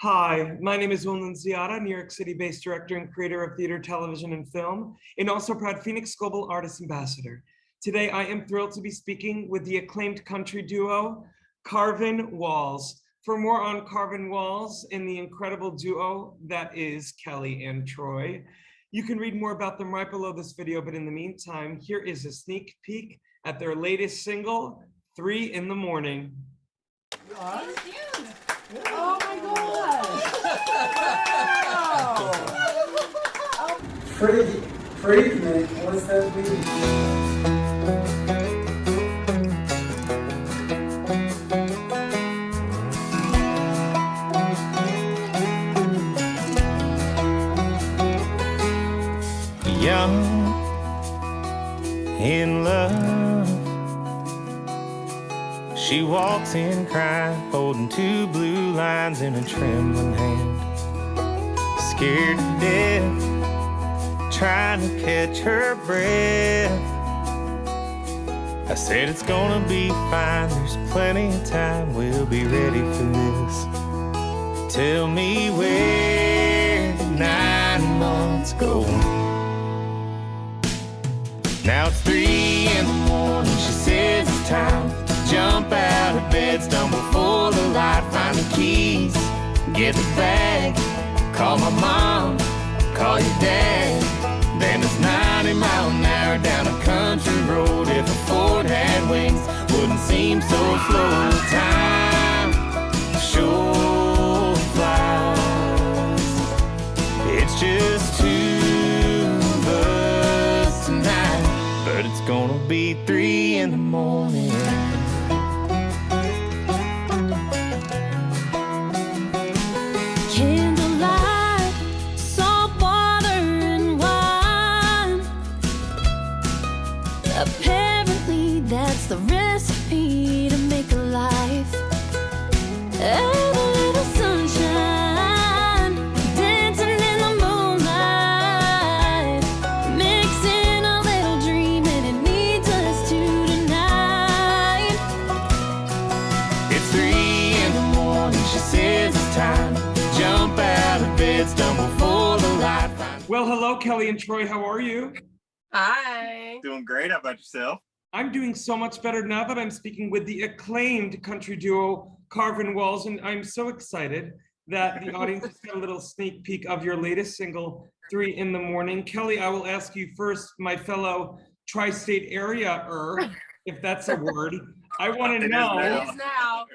Hi, my name is Wilman Ziada, New York City-based director and creator of theater, television, and film, and also proud FENIX Global Artist Ambassador. Today, I am thrilled to be speaking with the acclaimed country duo, Carvin Walls. For more on Carvin Walls and the incredible duo that is Kelly and Troy, you can read more about them right below this video, but in the meantime, here is a sneak peek at their latest single, 3 in the Morning. Oh my god! Wow! Treatment, what's that mean? Young, in love, she walks in crying, holding 2 blue lines in a trembling hand. Scared to death, trying to catch her breath. I said it's gonna be fine, there's plenty of time, we'll be ready for this. Tell me where did 9 months go? Now it's 3 in the morning, she says it's time to jump out of bed, stumble for the light, find the keys, get the bag, call my mom, call your dad. Then it's 90 miles an hour down a country road. If a Ford had wings, wouldn't seem so slow. Time sure flies. It's just 2 of us tonight, but it's gonna be 3 in the morning. Candlelight, salt water and wine. Apparently that's the recipe to make a life. And a little sunshine, dancing in the moonlight, mixing a little dream, and it needs us to tonight. It's 3 in the morning, she says it's time to jump out of bed, stumble for the light. Well, hello, Kelly and Troy, how are you? Hi! Doing great. How about yourself? I'm doing so much better now that I'm speaking with the acclaimed country duo, Carvin Walls, and I'm so excited that the audience has got a little sneak peek of your latest single, 3 in the Morning. Kelly, I will ask you first, my fellow tri-state area-er, if that's a word. I want to It is know. now. It is now.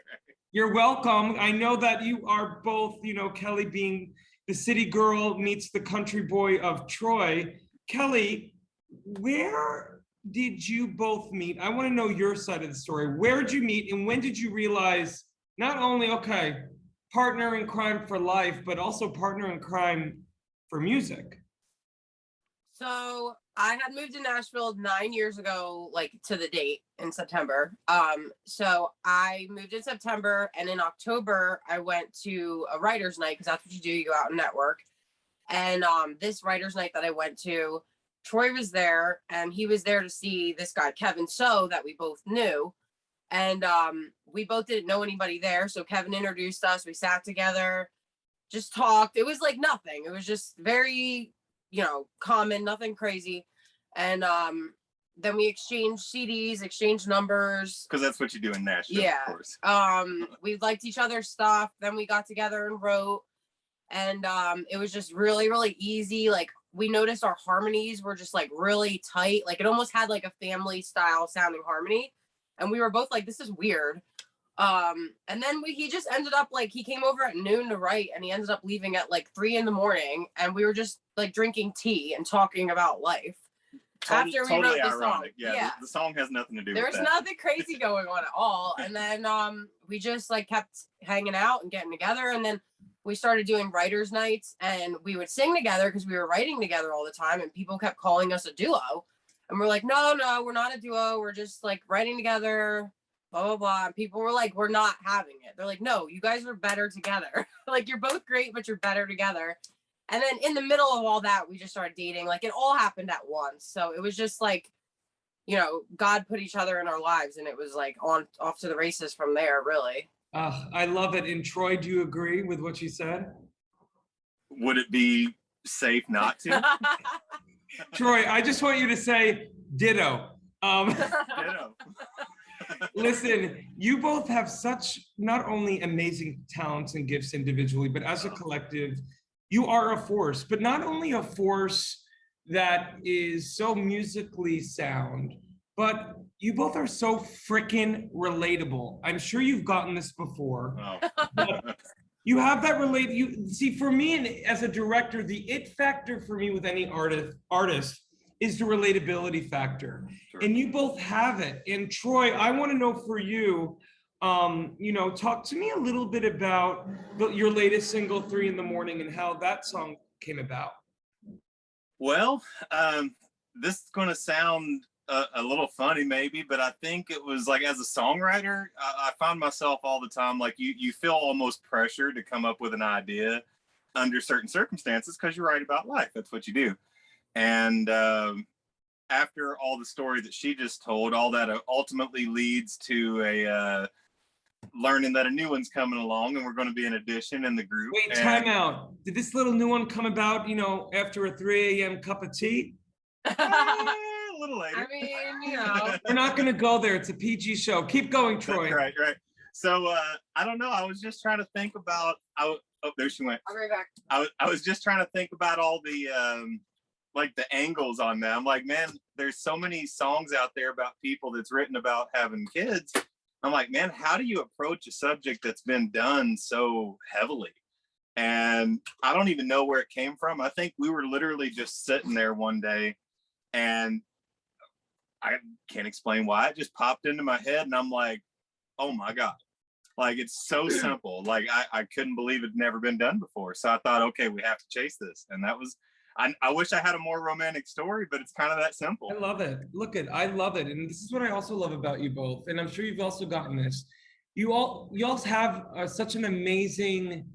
You're welcome. I know that you are both, Kelly being the city girl meets the country boy of Troy. Kelly, where did you both meet? I want to know your side of the story. Where did you meet and when did you realize not only, okay, partner in crime for life, but also partner in crime for music? So I had moved to Nashville 9 years ago, like to the date in September. So I moved in September, and in October I went to a writer's night, because that's what you do, you go out and network. And this writer's night that I went to, Troy was there, and he was there to see this guy, Kevin So, that we both knew. And we both didn't know anybody there. So Kevin introduced us. We sat together, just talked. It was like nothing. It was just very, common, nothing crazy. And then we exchanged CDs, exchanged numbers. Because that's what you do in Nashville, Yeah. of course. We liked each other's stuff. Then we got together and wrote. And it was just really, really easy. Like, we noticed our harmonies were just like really tight. Like, it almost had like a family style sounding harmony. And we were both like, this is weird. And then he just ended up like, he came over at noon to write, and he ended up leaving at like 3 in the morning. And we were just like drinking tea and talking about life. After we Totally wrote the ironic. song. Yeah. The song has nothing to do There with was that. nothing crazy going on at all. And then we just like kept hanging out and getting together. And then we started doing writers' nights, and we would sing together because we were writing together all the time, and people kept calling us a duo. And we're like, no, we're not a duo. We're just like writing together, blah, blah, blah. And people were like, we're not having it. They're like, no, you guys are better together. Like, you're both great, but you're better together. And then in the middle of all that, we just started dating. Like, it all happened at once. So it was just like, God put each other in our lives, and it was like off to the races from there, really. I love it. And Troy, do you agree with what you said? Would it be safe not to? Troy, I just want you to say ditto. Ditto. Listen, you both have such not only amazing talents and gifts individually, but as a collective, you are a force, but not only a force that is so musically sound, but you both are so freaking relatable. I'm sure you've gotten this before. Oh. You have that you see, for me, and as a director, the it factor for me with any artist is the relatability factor. Sure. And you both have it. And Troy, I want to know for you, talk to me a little bit about your latest single, 3 in the Morning, and how that song came about. Well, this is going to sound a little funny maybe, but I think it was like, as a songwriter, I find myself all the time, like you feel almost pressure to come up with an idea under certain circumstances because you write about life. That's what you do. And after all the story that she just told, all that ultimately leads to a learning that a new one's coming along, and we're going to be an addition in the group. Wait, time out. Did this little new one come about, after a 3 a.m. cup of tea? A little later. I mean, We're not going to go there. It's a PG show. Keep going, Troy. Right. So I don't know. I was just trying to think about. Oh, there she went. I'll be right back. I was just trying to think about all the like the angles on that. I'm like, man, there's so many songs out there about people that's written about having kids. I'm like, man, how do you approach a subject that's been done so heavily? And I don't even know where it came from. I think we were literally just sitting there one day, and I can't explain why. It just popped into my head, and I'm like, oh my God. Like, it's so simple. Like, I couldn't believe it'd never been done before. So I thought, okay, we have to chase this. And that was, I wish I had a more romantic story, but it's kind of that simple. I love it. I love it. And this is what I also love about you both. And I'm sure you've also gotten this. You all have such an amazingly,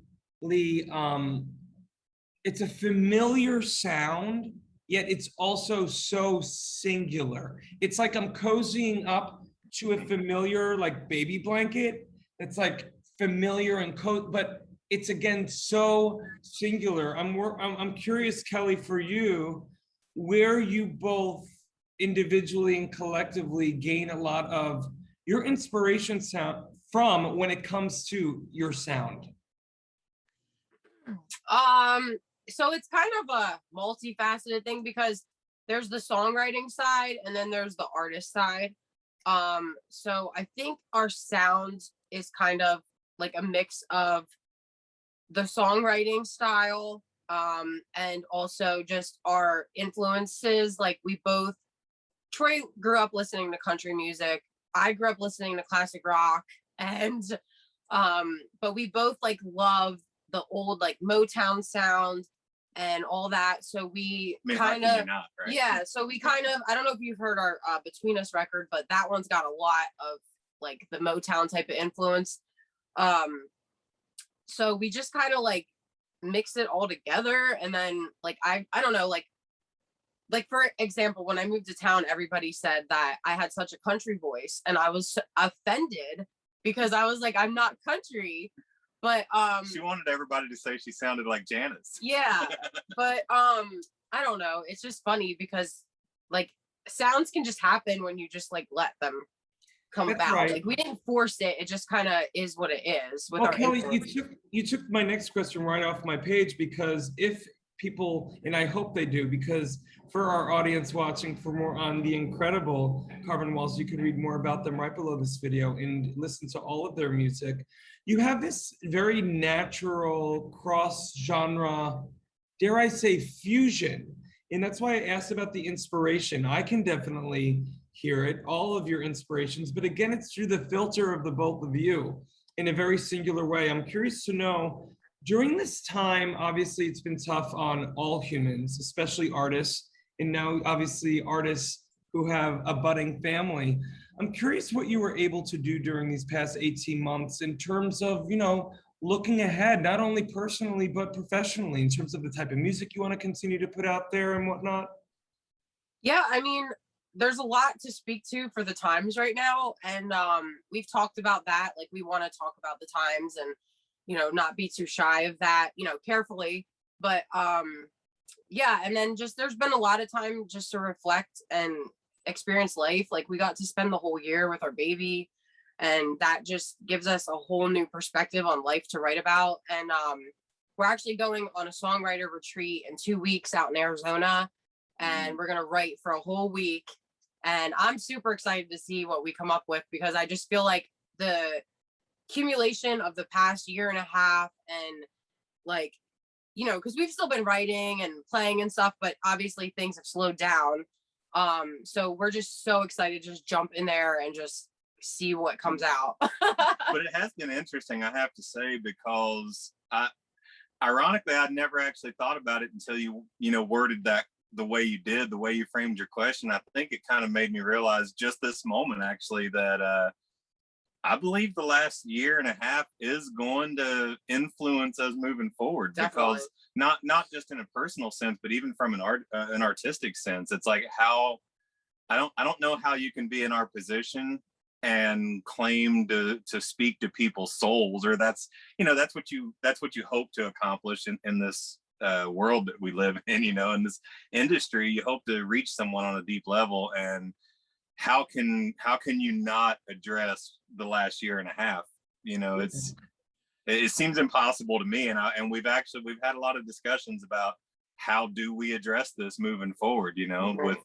it's a familiar sound, yet it's also so singular. It's like I'm cozying up to a familiar, like, baby blanket. It's like familiar and but it's again so singular. I'm curious, Kelly, for you, where you both individually and collectively gain a lot of your inspiration sound from when it comes to your sound. So it's kind of a multifaceted thing, because there's the songwriting side and then there's the artist side. So I think our sound is kind of like a mix of the songwriting style, and also just our influences. Like, Troy grew up listening to country music. I grew up listening to classic rock, and but we both like love the old, like, Motown sound and all that. So we kind of, right? Yeah. So we kind of, I don't know if you've heard our Between Us record, but that one's got a lot of like the Motown type of influence. So we just kind of like mix it all together. And then, like, I don't know, like for example, when I moved to town, everybody said that I had such a country voice, and I was offended because I was like, I'm not country. But she wanted everybody to say she sounded like Janice. Yeah. But I don't know. It's just funny because, like, sounds can just happen when you just like let them come That's about. right. Like, we didn't force it. It just kind of is what it is with Well, our Kelly, influence. you took my next question right off my page, because if people, and I hope they do, because for our audience watching for more on the incredible Carvin Walls, you can read more about them right below this video and listen to all of their music. You have this very natural cross-genre, dare I say, fusion. And that's why I asked about the inspiration. I can definitely hear it, all of your inspirations, but again, it's through the filter of the both of you in a very singular way. I'm curious to know, during this time, obviously it's been tough on all humans, especially artists, and now obviously artists who have a budding family. I'm curious what you were able to do during these past 18 months in terms of, looking ahead, not only personally, but professionally, in terms of the type of music you want to continue to put out there and whatnot. Yeah, I mean, there's a lot to speak to for the times right now. And we've talked about that. Like, we want to talk about the times and, you know, not be too shy of that, you know, carefully. But yeah, and then just there's been a lot of time just to reflect and experience life. Like, we got to spend the whole year with our baby, and that just gives us a whole new perspective on life to write about. And we're actually going on a songwriter retreat in 2 weeks out in Arizona, and we're going to write for a whole week. And I'm super excited to see what we come up with, because I just feel like the accumulation of the past year and a half, and like, you know, because we've still been writing and playing and stuff, but obviously things have slowed down. So we're just so excited to just jump in there and just see what comes out. But it has been interesting, I have to say, because ironically, I'd never actually thought about it until you worded that the way you did, the way you framed your question. I think it kind of made me realize just this moment, actually, that I believe the last year and a half is going to influence us moving forward. Definitely. Because not just in a personal sense, but even from an artistic sense. It's like, how I don't know how you can be in our position and claim to speak to people's souls, or that's what you hope to accomplish in this world that we live in, in this industry. You hope to reach someone on a deep level, and how can you not address the last year and a half? It seems impossible to me, and we've had a lot of discussions about how do we address this moving forward, with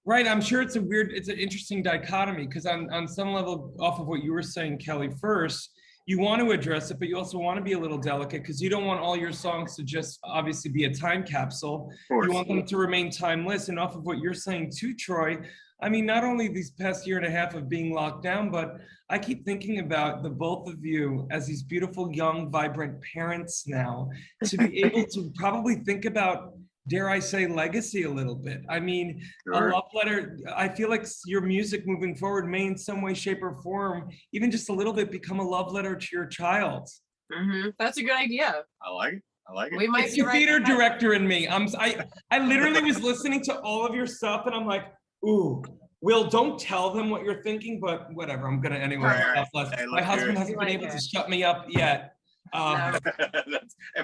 Right, I'm sure it's an interesting dichotomy, because on some level, off of what you were saying, Kelly, first, you want to address it, but you also want to be a little delicate, because you don't want all your songs to just obviously be a time capsule. You want them to remain timeless. And off of what you're saying too, Troy, I mean, not only these past year and a half of being locked down, but I keep thinking about the both of you as these beautiful, young, vibrant parents now, to be able to probably think about, dare I say, legacy a little bit. I mean, Sure. A love letter, I feel like your music moving forward may in some way, shape, or form, even just a little bit, become a love letter to your child. That's a good idea. I like it. We might It's be the right theater behind- director in me. I literally was listening to all of your stuff, and I'm like, ooh, Will, don't tell them what you're thinking, but whatever, I'm gonna anyway. Right. God bless. Hey, My let's husband hear it. hasn't been able to shut me up yet. No.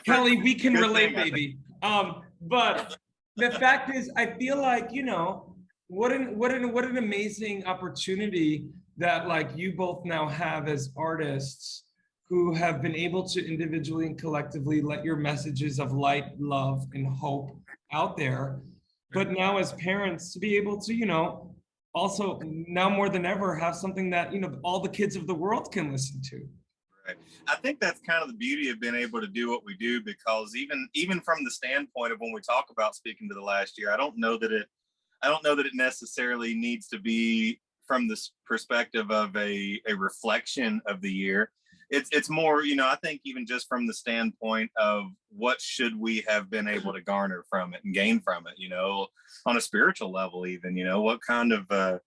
Kelly, we can Good relate, thing, I think. baby. But the fact is, I feel like, what an amazing opportunity that, like, you both now have as artists who have been able to individually and collectively let your messages of light, love, and hope out there. But now as parents, to be able to, also now more than ever have something that, all the kids of the world can listen to. Right. I think that's kind of the beauty of being able to do what we do, because even from the standpoint of when we talk about speaking to the last year, I don't know that it necessarily needs to be from this perspective of a reflection of the year. It's more, I think even just from the standpoint of what should we have been able to garner from it and gain from it, on a spiritual level, even, what kind of,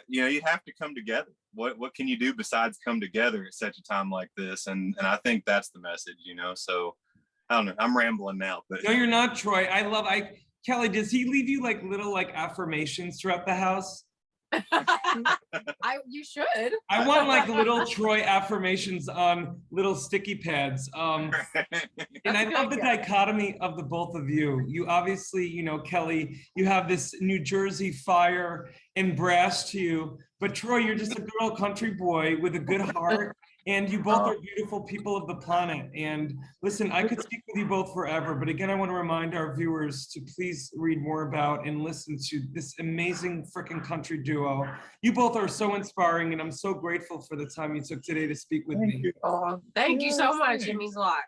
you have to come together. What can you do besides come together at such a time like this? And I think that's the message, so I don't know, I'm rambling now, but No, you're not, Troy. Kelly, does he leave you like little affirmations throughout the house? You should. I want like little Troy affirmations on little sticky pads. And I love the dichotomy of the both of you. You obviously, Kelly, you have this New Jersey fire and brass to you, but Troy, you're just a good old country boy with a good heart. And you both are beautiful people of the planet. And listen, I could speak with you both forever, but again, I want to remind our viewers to please read more about and listen to this amazing freaking country duo. You both are so inspiring, and I'm so grateful for the time you took today to speak with me. Oh, thank you so much. It means a lot.